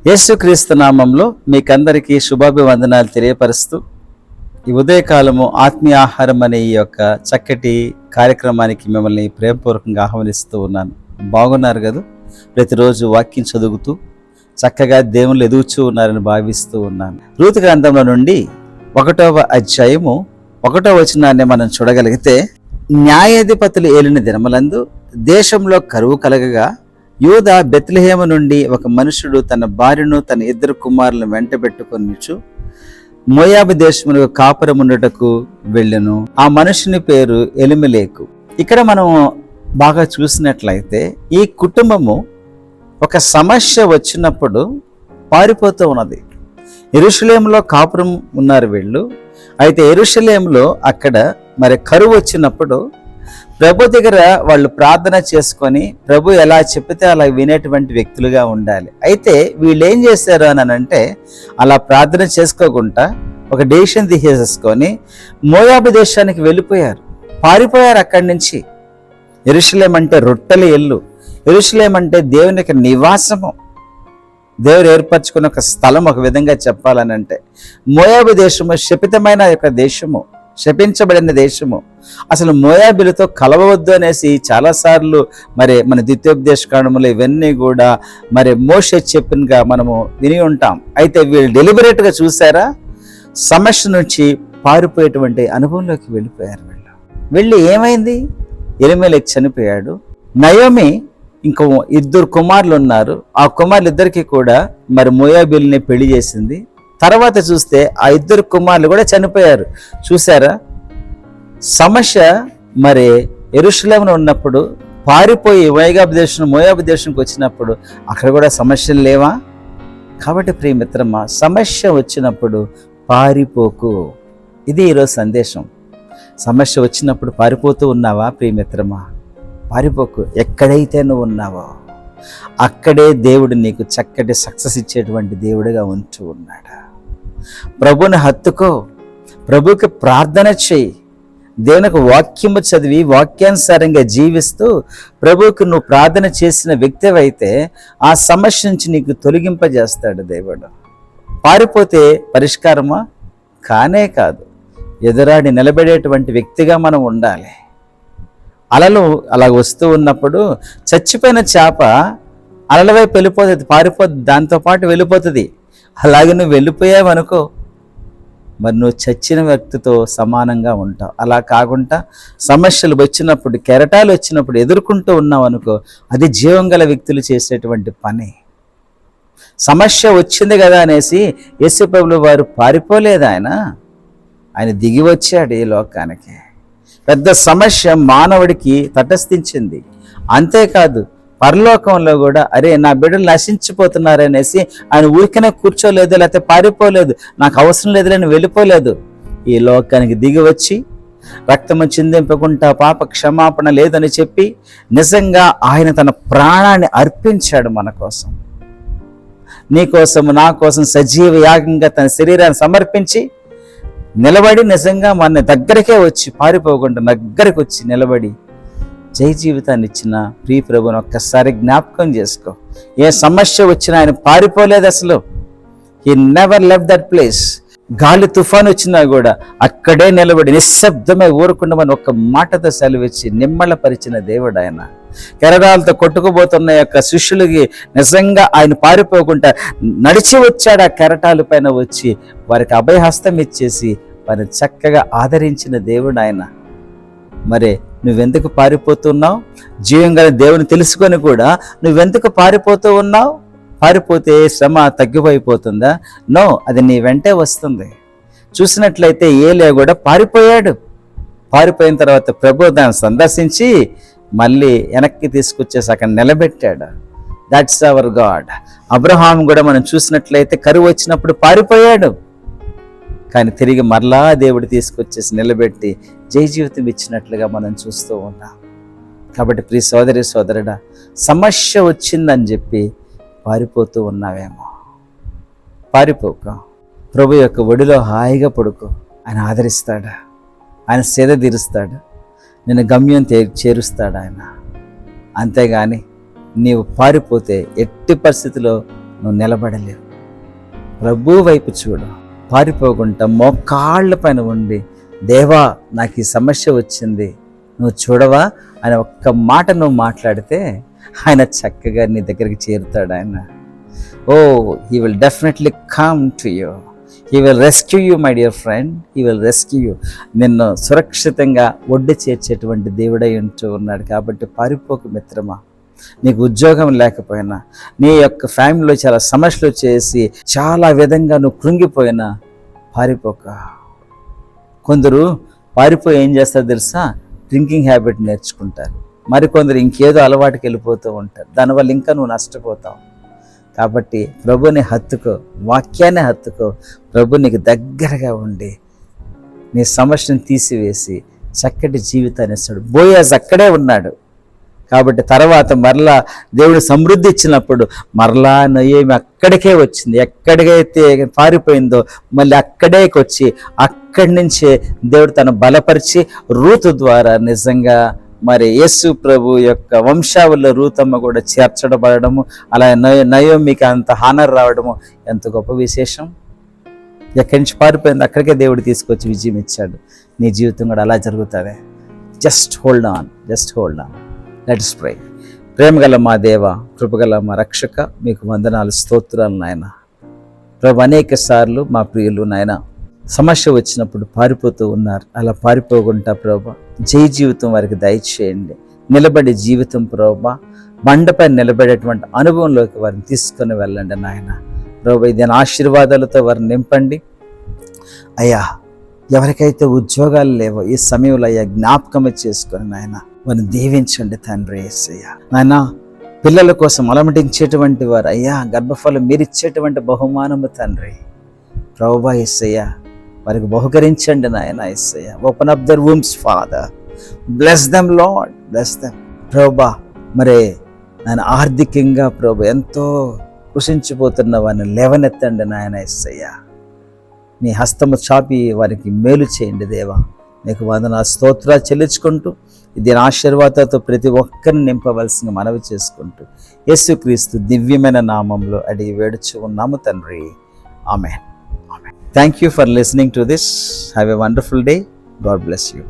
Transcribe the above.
యేసుక్రీస్తు నామంలో మీకందరికీ శుభాభివందనాలు తెలియపరుస్తూ ఈ ఉదయకాలము ఆత్మీయ ఆహారం అనే ఈ యొక్క చక్కటి కార్యక్రమానికి మిమ్మల్ని ప్రేమపూర్వకంగా ఆహ్వానిస్తూ ఉన్నాను. బాగున్నారు కదా? ప్రతిరోజు వాక్యం చదువుతూ చక్కగా దేవుళ్ళు ఎదుగుచూ ఉన్నారని భావిస్తూ ఉన్నాను. రూతు గ్రంథంలో నుండి 1వ అధ్యాయము 1వ వచనాన్ని మనం చూడగలిగితే, న్యాయాధిపతులు ఏలిన దినములందు దేశంలో కరువు కలగగా యూదా బెత్లెహేము నుండి ఒక మనుషుడు తన భార్యను తన 2 కుమారులను వెంట పెట్టుకొనిచు మోయాబు దేశమునకు కాపురముండుటకు వెళ్ళెను. ఆ మనుషుని పేరు ఎలిమెలేకు. ఇక్కడ మనం బాగా చూసినట్లయితే ఈ కుటుంబము ఒక సమస్య వచ్చినప్పుడు పారిపోతూ ఉన్నది. యెరూషలేములో కాపురం ఉన్నారు వీళ్ళు. అయితే యెరూషలేములో అక్కడ మరి కరువు వచ్చినప్పుడు ప్రభు దగ్గర వాళ్ళు ప్రార్థన చేసుకొని ప్రభు ఎలా చెప్తే అలా వినేటువంటి వ్యక్తులుగా ఉండాలి. అయితే వీళ్ళు ఏం చేశారు అని అంటే, అలా ప్రార్థన చేసుకోకుండా ఒక డెసిషన్ తీసేసుకొని మోయాబు దేశానికి వెళ్ళిపోయారు, పారిపోయారు అక్కడి నుంచి. యెరూషలేం అంటే రొట్టెల ఇల్లు, యెరూషలేం అంటే దేవునికి నివాసము, దేవుడు ఏర్పరచుకున్న ఒక స్థలం. ఒక విధంగా చెప్పాలని అంటే మోయాబు దేశము శపితమైన యొక్క దేశము, శపించబడిన దేశము. అసలు మోయాబీలతో కలవవద్దు అనేసి చాలాసార్లు మరి మన ద్వితీయోపదేశ కాండములు ఇవన్నీ కూడా మరి మోషే చెప్పినగా మనము విని ఉంటాం. అయితే వీళ్ళు డెలిబరేట్గా చూసారా, సమస్య నుంచి పారిపోయేటువంటి అనుభవంలోకి వెళ్ళిపోయారు. వెళ్ళి ఏమైంది, ఎలిమెలెకు చనిపోయాడు. నయోమి ఇంకో 2 కుమారులు ఉన్నారు. ఆ కుమారులిద్దరికీ కూడా మరి మోయాబీల్ని పెళ్లి చేసింది. తర్వాత చూస్తే ఆ 2 కుమారులు కూడా చనిపోయారు. చూసారా, సమస్య మరి యెరూషలేములో ఉన్నప్పుడు పారిపోయి మోయాబు దేశంకి వచ్చినప్పుడు అక్కడ కూడా సమస్యలు లేవా? కాబట్టి ప్రియమిత్రమా, సమస్య వచ్చినప్పుడు పారిపోకు. ఇది ఈరోజు సందేశం. సమస్య వచ్చినప్పుడు పారిపోతూ ఉన్నావా ప్రియమిత్రమా? పారిపోకు. ఎక్కడైతే నువ్వు ఉన్నావో అక్కడే దేవుడు నీకు చక్కటి సక్సెస్ ఇచ్చేటువంటి దేవుడిగా ఉంటూ ఉన్నాడు. ప్రభుని హత్తుకో, ప్రభుకి ప్రార్థన చేయి, దేవునికి వాక్యము చదివి వాక్యానుసారంగా జీవిస్తూ ప్రభువుకు నువ్వు ప్రార్థన చేసిన వ్యక్తివైతే ఆ సమస్య నుంచి నీకు తొలగింపజేస్తాడు దేవుడు. పారిపోతే పరిష్కారమా? కానే కాదు. ఎదురాడి నిలబడేటువంటి వ్యక్తిగా మనం ఉండాలి. అలలు అలా వస్తూ ఉన్నప్పుడు చచ్చిపోయిన చేప అలల వైపు వెళ్ళిపోతుంది, పారిపోతుంది, దాంతోపాటు వెళ్ళిపోతుంది. అలాగే నువ్వు వెళ్ళిపోయావనుకో, మరి నువ్వు చచ్చిన వ్యక్తితో సమానంగా ఉంటావు. అలా కాకుండా సమస్యలు వచ్చినప్పుడు, కెరటాలు వచ్చినప్పుడు ఎదుర్కొంటూ ఉన్నావు అనుకో, అది జీవం గల వ్యక్తులు చేసేటువంటి పని. సమస్య వచ్చింది కదా అనేసి యేసు ప్రభువు వారు పారిపోలేదు. ఆయన దిగి వచ్చాడు ఈ లోకానికి. పెద్ద సమస్య మానవుడికి తటస్థించింది. అంతేకాదు పరలోకంలో కూడా అరే నా బిడ్డలు నశించిపోతున్నారనేసి ఆయన ఊరికనే కూర్చోలేదు, లేకపోతే పారిపోలేదు, నాకు అవసరం లేదులని వెళ్ళిపోలేదు. ఈ లోకానికి దిగి వచ్చి రక్తము చిందింపకుండా పాప క్షమాపణ లేదని చెప్పి నిజంగా ఆయన తన ప్రాణాన్ని అర్పించాడు మన కోసం, నీ కోసం నా కోసం సజీవ యాగంగా తన శరీరాన్ని సమర్పించి నిలబడి నిజంగా మన దగ్గరికే వచ్చి, పారిపోకుండా దగ్గరికి వచ్చి నిలబడి జై జీవితాన్ని ఇచ్చిన ప్రియ ప్రభుని ఒక్కసారి జ్ఞాపకం చేసుకో. ఏ సమస్య వచ్చినా ఆయన పారిపోలేదు అసలు. He never left that place. గాలి తుఫాను వచ్చినా కూడా అక్కడే నిలబడి నిశ్శబ్దమై ఊరుకుండమని ఒక్క మాటతో సెలవిచ్చి నిమ్మళపరిచిన దేవుడు ఆయన. కెరటాలతో కొట్టుకుపోతున్న యొక్క శిష్యులకి నిజంగా ఆయన పారిపోకుండా నడిచి వచ్చాడు. ఆ కెరటాల పైన వచ్చి వారికి అభయహస్తం ఇచ్చేసి వారిని చక్కగా ఆదరించిన దేవుడు ఆయన. మరి నువ్వెందుకు పారిపోతున్నావు? జీవంగా దేవుని తెలుసుకొని కూడా నువ్వెందుకు పారిపోతూ ఉన్నావు? పారిపోతే శ్రమ తగ్గిపోయిపోతుందా? నో, అది నీ వెంటే వస్తుంది. చూసినట్లయితే ఏలియా కూడా పారిపోయాడు. పారిపోయిన తర్వాత ప్రభు దాన్ని సందర్శించి మళ్ళీ వెనక్కి తీసుకొచ్చేసి అక్కడ నిలబెట్టాడు. That's our God. అబ్రహాం కూడా మనం చూసినట్లయితే కరువు వచ్చినప్పుడు పారిపోయాడు, కానీ తిరిగి మరలా దేవుడు తీసుకొచ్చేసి నిలబెట్టి జై జీవితం ఇచ్చినట్లుగా మనం చూస్తూ ఉన్నాం. కాబట్టి ప్రియ సోదరి సోదరుడా, సమస్య వచ్చిందని చెప్పి పారిపోతూ ఉన్నావేమో, పారిపోక ప్రభు యొక్క ఒడిలో హాయిగా పడుకో. ఆయన ఆదరిస్తాడు, ఆయన సేద తీరుస్తాడు, నిన్ను గమ్యం చేరుస్తాడు ఆయన. అంతేగాని నీవు పారిపోతే ఎట్టి పరిస్థితిలో నువ్వు నిలబడలేవు. ప్రభు వైపు చూడు, పారిపోకుండా మోకాళ్ళ పైన ఉండి, దేవా నాకు ఈ సమస్య వచ్చింది నువ్వు చూడవా అని ఒక్క మాట నువ్వు మాట్లాడితే ఆయన చక్కగా నీ దగ్గరికి చేరుతాడు. ఆయన he will definitely come to you. He will rescue you, my dear friend. He will rescue you. నిన్ను సురక్షితంగా ఒడ్డు చేర్చేటువంటి దేవుడై ఉంటూ ఉన్నాడు. కాబట్టి పారిపోకు మిత్రమా. నీకు ఉద్యోగం లేకపోయినా, నీ యొక్క ఫ్యామిలీలో చాలా సమస్యలు చేసి చాలా విధంగా నువ్వు కృంగిపోయినా పారిపోక. కొందరు పారిపోయి ఏం చేస్తారో తెలుసా, డ్రింకింగ్ హ్యాబిట్ నేర్చుకుంటారు. మరికొందరు ఇంకేదో అలవాటుకి వెళ్ళిపోతూ ఉంటారు. దానివల్ల ఇంకా నువ్వు నష్టపోతావు. కాబట్టి ప్రభుని హత్తుకో, వాక్యాన్ని హత్తుకో. ప్రభు నీకు దగ్గరగా ఉండి నీ సమస్యను తీసివేసి చక్కటి జీవితాన్ని ఇస్తాడు. బోయాజ్ అక్కడే ఉన్నాడు కాబట్టి తర్వాత మరలా దేవుడు సమృద్ధి ఇచ్చినప్పుడు మరలా నయోమి అక్కడికే వచ్చింది. ఎక్కడికైతే పారిపోయిందో మళ్ళీ అక్కడేకి వచ్చి అక్కడి నుంచే దేవుడు తను బలపరిచి రూతు ద్వారా నిజంగా మరి యేసు ప్రభు యొక్క వంశావళిలో రూతమ్మ కూడా చేర్చబడము, అలా నయోమికి అంత హానర్ రావడము ఎంత గొప్ప విశేషం. ఎక్కడి నుంచి పారిపోయింది అక్కడికే దేవుడు తీసుకొచ్చి విజయం ఇచ్చాడు. నీ జీవితం కూడా అలా జరుగుతుంది. Just hold on, just hold on. Let us pray. ప్రేమగల మా దేవ, కృపగల మా రక్షక, మీకు వందనాలు, స్తోత్రాలు నాయన. ప్రభు అనేక సార్లు మా ప్రియులు నాయన సమస్య వచ్చినప్పుడు పారిపోతూ ఉన్నారు. అలా పారిపోకుండా ప్రభు జై జీవితం వారికి దయచేయండి. నిలబడే జీవితం ప్రభు, బండపై నిలబడేటువంటి అనుభవంలోకి వారిని తీసుకొని వెళ్ళండి నాయన. ప్రభు ఇది ఆశీర్వాదాలతో వారిని నింపండి అయ్యా. ఎవరికైతే ఉద్యోగాలు లేవో ఈ సమయంలో అయ్యా జ్ఞాపకం చేసుకొని నాయన వారిని దీవించండి తండ్రి యేసయ్య. నాయన పిల్లల కోసం అలమటించేటువంటి వారు అయ్యా, గర్భఫలం మీరు ఇచ్చేటువంటి బహుమానము తండ్రి ప్రభువా యేసయ్య, వారికి బహుకరించండి నాయన యేసయ్య. Open up their wombs father, bless them Lord, bless them ప్రభువా. మరి నాయన ఆర్థికంగా ప్రభు ఎంతో కృషించిపోతున్న వారిని లేవనెత్తండి నాయన యేసయ్య. మీ హస్తము చాపి వారికి మేలు చేయండి దేవా. నీకు వందనాలు, స్తోత్రాలు చెల్లించుకుంటూ దీని ఆశీర్వాదాలతో ప్రతి ఒక్కరిని నింపవలసిన మనవి చేసుకుంటూ యేసుక్రీస్తు దివ్యమైన నామంలో అడిగి వేడుచు ఉన్నాము తండ్రి. ఆమేన్. Thank you for listening to this. Have a wonderful day. God bless you.